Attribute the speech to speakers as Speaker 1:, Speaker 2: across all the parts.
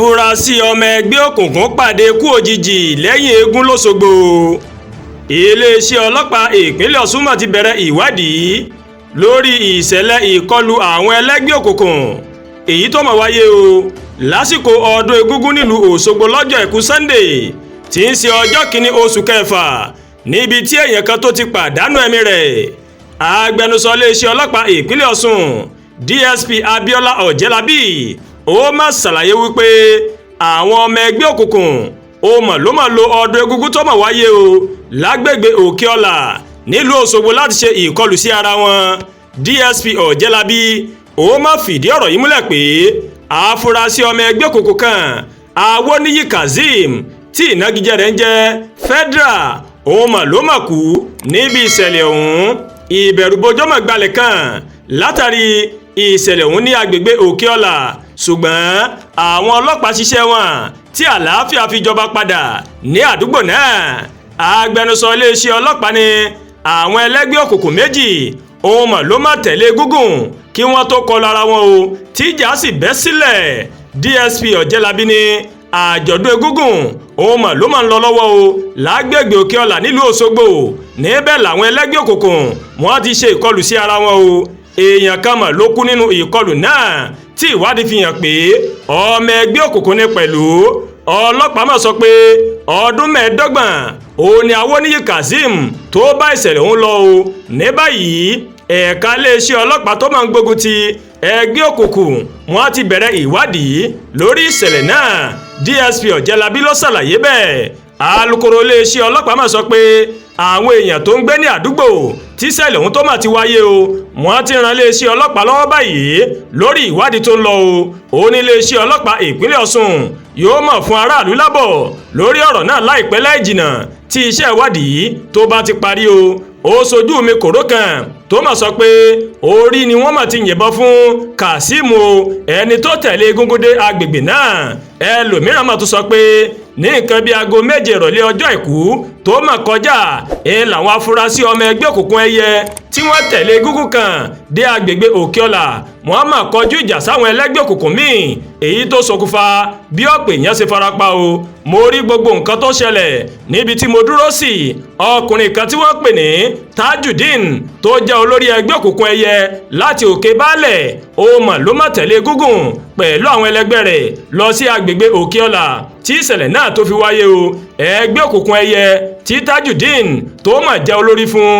Speaker 1: àfúrásì ọmọ ẹgbẹ́ òkùnkùn pàdé ikú òjijì lẹ́yìn eégún lọ́sọ̀gbò. iléeṣẹ́ ọlọ́pàá ìpínlẹ̀ Ọ̀ṣun ti bẹ̀rẹ̀ ìwádìí lórí ìṣẹ̀lẹ̀ ìkọlù àwọn ẹlẹ́gbẹ́ òkùnkùn èyí tó máa wáyé o lásìkò ọdún egúngún nílùú Òṣogbo lọ́jọ́ àìkú Sunday tí ń ṣe ọjọ́ kìíní oṣù kẹfà níbi tí èèyàn kan tó ti pàdánù ẹ̀mí rẹ̀. agbẹnusọ iléeṣẹ́ ọlọ́pàá ìpínlẹ̀ Ọ̀ṣun DSP Abiola Ọ̀jẹ́lábí ó máa ṣàlàyé wípé àwọn ọmọ ẹgbẹ́ òkùnkùn ló máa lo ọdún egúngún tó máa wáyé o lágbègbè Òkè-Ọlà nílùú Òṣogbo láti ṣe ìkọlù sí ara wọn. DSP Ọ̀jẹ́lábí ó máa fìdí ọ̀rọ̀ yìí múlẹ̀ pé àfúrásì ọmọ ẹgbẹ́ òkùnkùn kan Awoniyi Kazeem tí ìnagijẹ rẹ̀ ń jẹ́ Federal ló máa kú níbi ìṣẹ̀lẹ̀ ọ̀hún. ìbẹ̀rùbojo máa gbalẹ̀ kan látàrí ìṣẹ̀lẹ̀ ọ̀hún ní agbègbè Òkè-Ọlà ṣùgbọ́n àwọn ọlọ́pàá ṣiṣẹ́ wọn tí àlàáfíà fi jọba padà ní àdúgbò náà. agbẹnusọ iléeṣẹ́ ọlọ́pàá ní àwọn ẹlẹ́gbẹ́ òkùnkùn méjì ló máa tẹ̀lé gúngùn kí wọ́n tó kọlu ara wọn o tíjà sì bẹ́ sílẹ̀. DSP Ọ̀jẹ́lábí ní àjọ̀dún egúngún ló máa ń lọ lọ́wọ́ o lágbègbè Òkè-Ọlà nílùú Òṣogbo. níbẹ̀ làwọn ẹlẹ́gbẹ́ òkùnkùn wọ́n ti ṣe ìkọlù sí ara wọn o. èèyàn kan ló kú nínú ìkọlù náà tí ìwádìí fi hàn pé ọmọ ẹgbẹ́ òkùnkùn ní pẹ̀lú. ọlọ́pàá sọ pé ọdún 25 ni Awoniyi Kazeem tó bá ìṣẹ̀lẹ̀ ọ̀hún lọ o. ní báyìí ẹ̀ka iléeṣẹ́ ọlọ́pàá tó máa ń gbógun ti ẹgbẹ́ òkùnkùn wọ́n ti bẹ̀rẹ̀ ìwádìí lórí ìṣẹ̀lẹ̀ náà. DSP Ọ̀jẹ́lábí ló ṣàlàyé bẹ́ẹ̀. alukoro iléeṣẹ́ ọlọ́pàá sọ pé àwọn èèyàn tó ń gbé ní àdúgbò tí ìṣẹ̀lẹ̀ ọ̀hún tó máa ti wáyé o wọ́n ti ran iléeṣẹ́ ọlọ́pàá lọ́wọ́ báyìí lórí ìwádìí tó ń lọ o. ó ní iléeṣẹ́ ọlọ́pàá ìpínlẹ̀ Ọ̀ṣun yóò mọ̀ fún aráàlú lábọ̀ lórí ọ̀rọ̀ náà láìpẹ́ láì jìnnà tí iṣẹ́ ìwádìí tó bá ti parí o. ó sojú mi kòró kan tó máa sọ pé orí ni wọ́n máa ti yìnbọn fún Kazeem o ẹni tó tẹ̀lé egúngún dé agbègbè náà. ẹlòmíràn máa tún sọ pé ní nǹkan bíi aago 7 ìrọ̀lẹ́ ọjọ́ àìkú tó máa kọjá làwọn afurasí ọmọ ẹgbẹ́ òkùnkùn ẹyẹ tí wọ́n tẹ̀lé egúngún kan dé agbègbè Òkè-Ọlà wọ́n máa kọjú ìjà sáwọn ẹlẹ́gbẹ́ òkùnkùn míì èyí tó ṣokùnfà bí ọ̀pọ̀ èèyàn ṣe farapa o. mo rí gbogbo nǹkan tó ṣẹlẹ̀ níbi tí mo dúró sí. ọkùnrin kan tí wọ́n pè ní Tajudeen tó jẹ́ olórí ẹgbẹ́ òkùnkùn ẹyẹ láti Òkè Baálẹ̀ ló máa tẹ̀lé egúngún pẹ̀lú àwọn ẹlẹgbẹ́ rẹ̀ lọ sí agbègbè Òkè-Ọlà tí ìṣẹ̀lẹ̀ náà tó fi wáyé o. ẹgbẹ́ òkùnkùn ẹyẹ tí Tajudeen tó máa jẹ́ olórí fún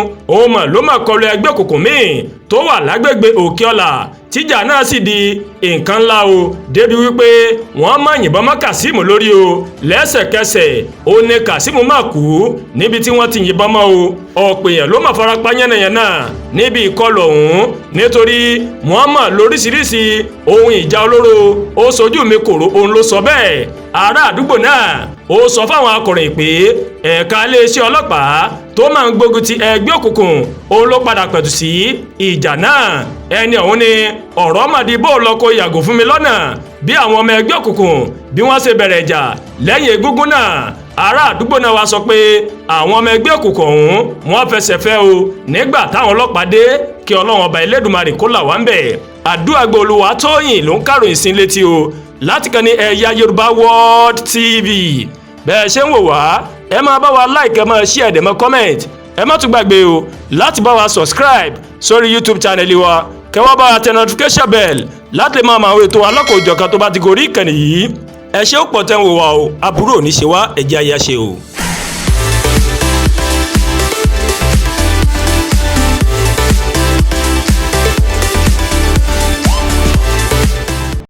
Speaker 1: ló máa kọlu ẹgbẹ́ òkùnkùn míì tó wà lágbègbè Òkè-Ọlà tíjà náà sì di nǹkan ńlá o débi wípé wọ́n máa yìnbọn mọ́ Kazeem lórí o. lẹ́sẹ̀kẹsẹ̀ ó ní Kazeem máa kú níbi tí wọ́n ti yìnbọn mọ́ o. ọ̀pọ̀ èèyàn ló máa farapa yánnayànna níbi ìkọlù ọ̀hún nítorí wọ́n máa lóríṣiríṣi ohun ìjà olóró. ó sojú mi kòró òun ló sọ bẹ́ẹ̀. ará àdúgbò náà ó sọ fáwọn akọ̀ròyìn pé ẹ̀ka iléeṣẹ́ ọlọ́pàá tó máa ń gbógun ti ẹgbẹ́ òkùnkùn òun ló padà pẹ̀tù sí ìjà náà. ẹni ọ̀hún ni ọ̀rọ̀ màdí bó lọ́kọ yàgò fún mi lọ́nà bí àwọn ọmọ ẹgbẹ́ òkùnkùn bí wọ́n ṣe bẹ̀rẹ̀ ìjà lẹ́yìn egúngún náà. ará àdúgbò náà wá sọ pé àwọn ọmọ ẹgbẹ́ òkùnkùn ọ̀hún wọ́n fẹsẹ̀ fẹ́ o nígbà táwọn ọlọ́pàá dé kí Ọlọ́run ọba Elédùmarè kó là wá ń bẹ̀. Àdúràgbà Olúwatóyìn ló ń káròyìn sí létí o láti kàn ní Ẹ̀yà Yorùbá World TV. bẹ́ẹ̀ ṣe ń wò wá ẹ máa bá wa like ẹ máa share ẹ dẹ̀ máa comment. ẹ má tún gbàgbé o láti bá wa subscribe sórí YouTube channel wa kẹwàá bá wa tẹ notification bell láti lè máa máa wo ètò alákòójọ̀kan tó bá ti gorí ìkànnì yìí. ẹ ṣé ó pọ̀ tẹ́ ń wò wá o aburú ò ní ṣe wá ẹ̀jẹ̀ ayá ṣe o.